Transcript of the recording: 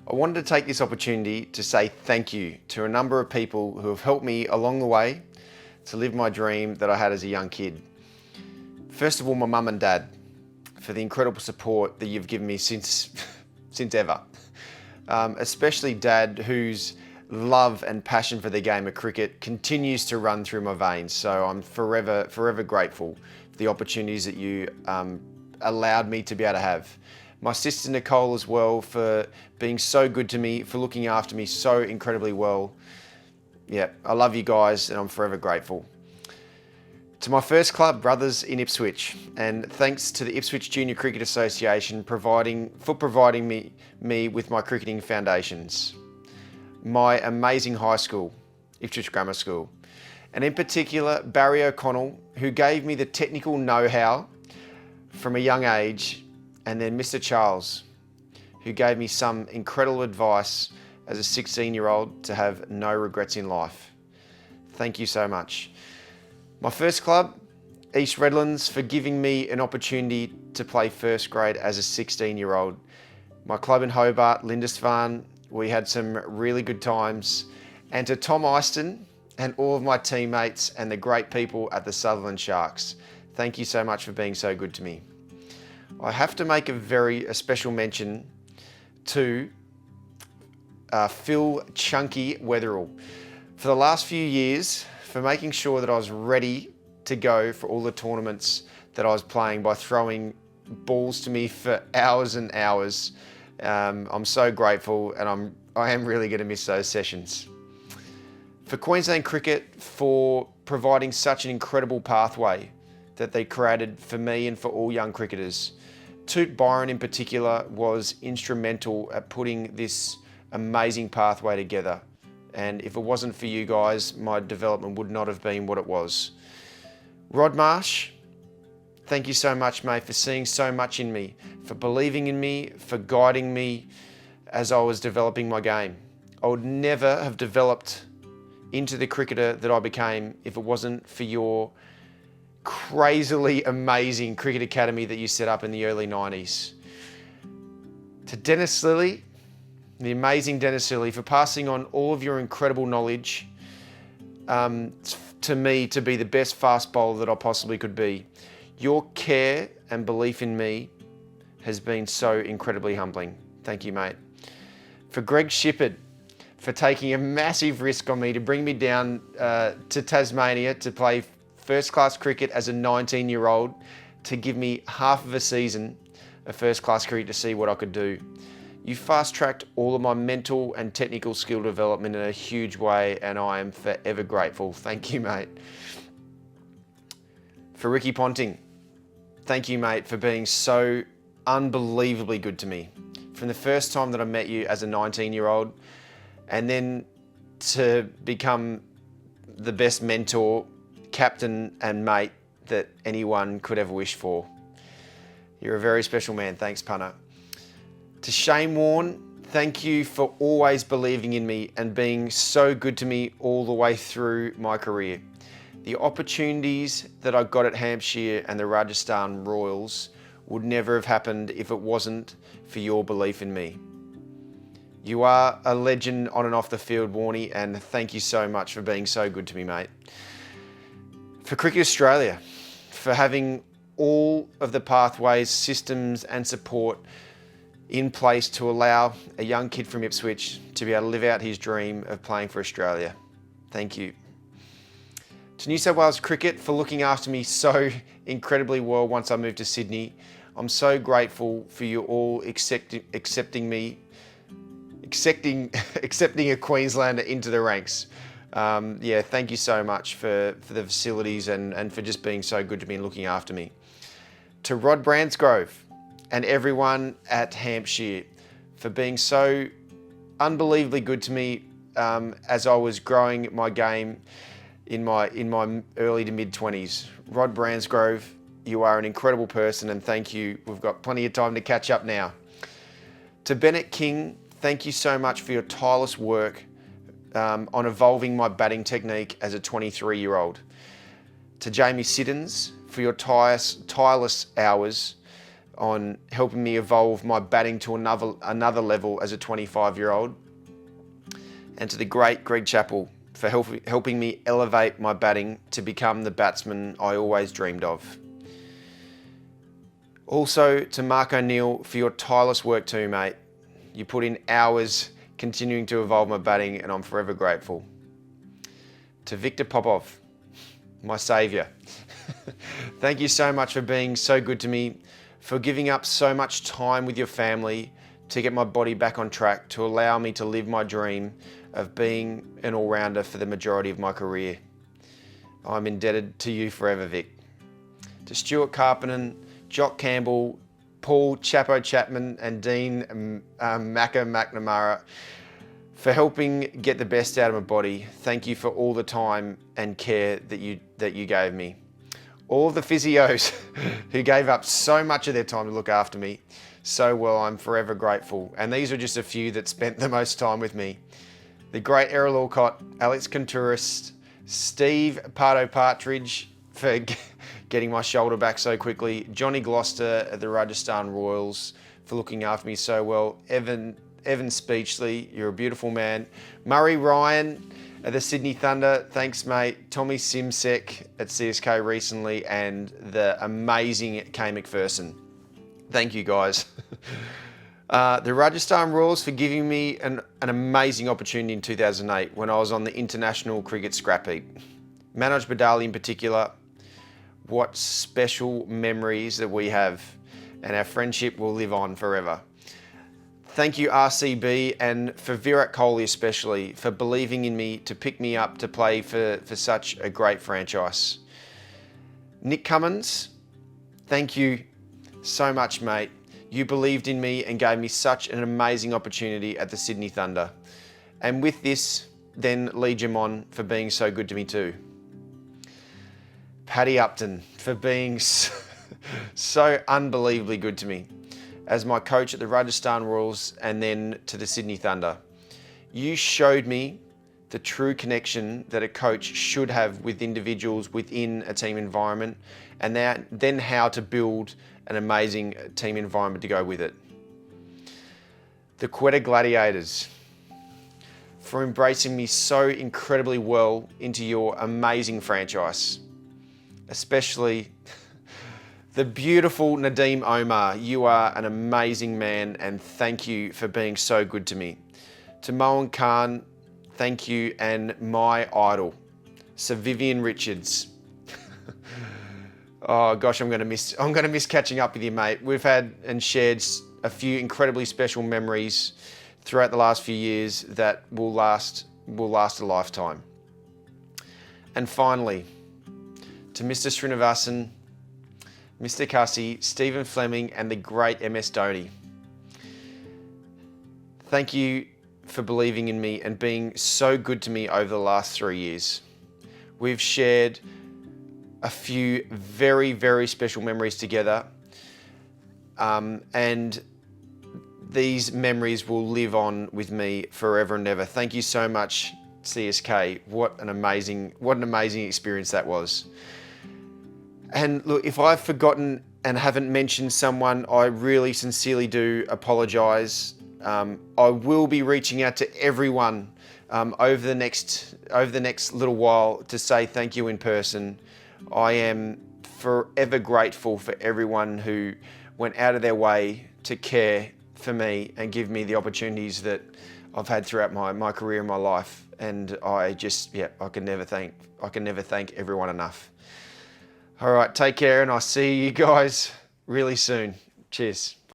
I wanted to take this opportunity to say thank you to a number of people who have helped me along the way to live my dream that I had as a young kid. First of all, my mum and dad, for the incredible support that you've given me since ever. Especially Dad, whose love and passion for the game of cricket continues to run through my veins. So I'm forever grateful for the opportunities that you allowed me to be able to have. My sister Nicole as well, for being so good to me, for looking after me so incredibly well. Yeah, I love you guys and I'm forever grateful. To my first club, brothers in Ipswich, and thanks to the Ipswich Junior Cricket Association for providing me with my cricketing foundations. My amazing high school, Ipswich Grammar School, and in particular Barry O'Connell, who gave me the technical know-how from a young age, and then Mr. Charles, who gave me some incredible advice as a 16-year-old to have no regrets in life. Thank you so much. My first club, East Redlands, for giving me an opportunity to play first grade as a 16-year-old. My club in Hobart, Lindisfarne, we had some really good times. And to Tom Eyston and all of my teammates and the great people at the Sutherland Sharks, thank you so much for being so good to me. I have to make a special mention to Phil Chunky Weatherall for the last few years, for making sure that I was ready to go for all the tournaments that I was playing by throwing balls to me for hours and hours. I'm so grateful, and I am really going to miss those sessions. For Queensland Cricket, for providing such an incredible pathway that they created for me and for all young cricketers. Toot Byron in particular was instrumental at putting this amazing pathway together. And if it wasn't for you guys, my development would not have been what it was. Rod Marsh, thank you so much, mate, for seeing so much in me, for believing in me, for guiding me as I was developing my game. I would never have developed into the cricketer that I became if it wasn't for your crazily amazing cricket academy that you set up in the early 90s. To Dennis Lilly, the amazing Dennis Lilly, for passing on all of your incredible knowledge to me to be the best fast bowler that I possibly could be. Your care and belief in me has been so incredibly humbling. Thank you, mate. For Greg Shippard, for taking a massive risk on me to bring me down to Tasmania to play first-class cricket as a 19-year-old, to give me half of a season of first-class cricket to see what I could do. You fast-tracked all of my mental and technical skill development in a huge way, and I am forever grateful. Thank you, mate. For Ricky Ponting, thank you, mate, for being so unbelievably good to me. From the first time that I met you as a 19-year-old, and then to become the best mentor, captain and mate that anyone could ever wish for. You're a very special man. Thanks, punter. To Shane Warne, thank you for always believing in me and being so good to me all the way through my career. The opportunities that I got at Hampshire and the Rajasthan Royals would never have happened if it wasn't for your belief in me. You are a legend on and off the field, Warnie, and thank you so much for being so good to me, mate. For Cricket Australia, for having all of the pathways, systems and support in place to allow a young kid from Ipswich to be able to live out his dream of playing for Australia. Thank you. To New South Wales Cricket, for looking after me so incredibly well once I moved to Sydney. I'm so grateful for you all accepting a Queenslander into the ranks. Thank you so much for the facilities and for just being so good to me and looking after me. To Rod Bransgrove and everyone at Hampshire for being so unbelievably good to me as I was growing my game in my early to mid-20s. Rod Bransgrove, you are an incredible person, and thank you. We've got plenty of time to catch up now. To Bennett King, thank you so much for your tireless work on evolving my batting technique as a 23-year-old. To Jamie Siddons, for your tireless hours on helping me evolve my batting to another level as a 25-year-old. And to the great Greg Chappell for helping me elevate my batting to become the batsman I always dreamed of. Also to Mark O'Neill for your tireless work too, mate. You put in hours continuing to evolve my batting, and I'm forever grateful. To Victor Popov, my saviour. Thank you so much for being so good to me, for giving up so much time with your family to get my body back on track, to allow me to live my dream of being an all-rounder for the majority of my career. I'm indebted to you forever, Vic. To Stuart Carpenter, Jock Campbell, Paul Chapo Chapman and Dean Macca McNamara for helping get the best out of my body. Thank you for all the time and care that you gave me. All the physios who gave up so much of their time to look after me so well, I'm forever grateful. And these are just a few that spent the most time with me. The great Errol Alcott, Alex Contouris, Steve Pardo Partridge for getting my shoulder back so quickly, Johnny Gloucester at the Rajasthan Royals for looking after me so well, Evan Speechley, you're a beautiful man, Murray Ryan at the Sydney Thunder, thanks mate, Tommy Simsek at CSK recently, and the amazing Kay McPherson. Thank you guys. The Rajasthan Royals for giving me an amazing opportunity in 2008 when I was on the international cricket scrap heap. Manoj Badali in particular, what special memories that we have, and our friendship will live on forever. Thank you RCB, and for Virat Kohli especially, for believing in me to pick me up to play for such a great franchise. Nick Cummins, thank you so much, mate. You believed in me and gave me such an amazing opportunity at the Sydney Thunder. And with this, then Lee Jamon for being so good to me too. Paddy Upton for being so unbelievably good to me as my coach at the Rajasthan Royals and then to the Sydney Thunder. You showed me the true connection that a coach should have with individuals within a team environment, and then how to build an amazing team environment to go with it. The Quetta Gladiators for embracing me so incredibly well into your amazing franchise. Especially the beautiful Nadeem Omar. You are an amazing man, and thank you for being so good to me. To Mohan Khan, thank you, and my idol, Sir Vivian Richards. Oh gosh, I'm gonna miss catching up with you, mate. We've had and shared a few incredibly special memories throughout the last few years that will last a lifetime. And finally, to Mr. Srinivasan, Mr. Cussy, Stephen Fleming, and the great MS Dhoni. Thank you for believing in me and being so good to me over the last 3 years. We've shared a few very, very special memories together, and these memories will live on with me forever and ever. Thank you so much, CSK. What an amazing experience that was. And look, if I've forgotten and haven't mentioned someone, I really sincerely do apologise. I will be reaching out to everyone over the next little while to say thank you in person. I am forever grateful for everyone who went out of their way to care for me and give me the opportunities that I've had throughout my career and my life. And I can never thank everyone enough. All right, take care, and I'll see you guys really soon. Cheers.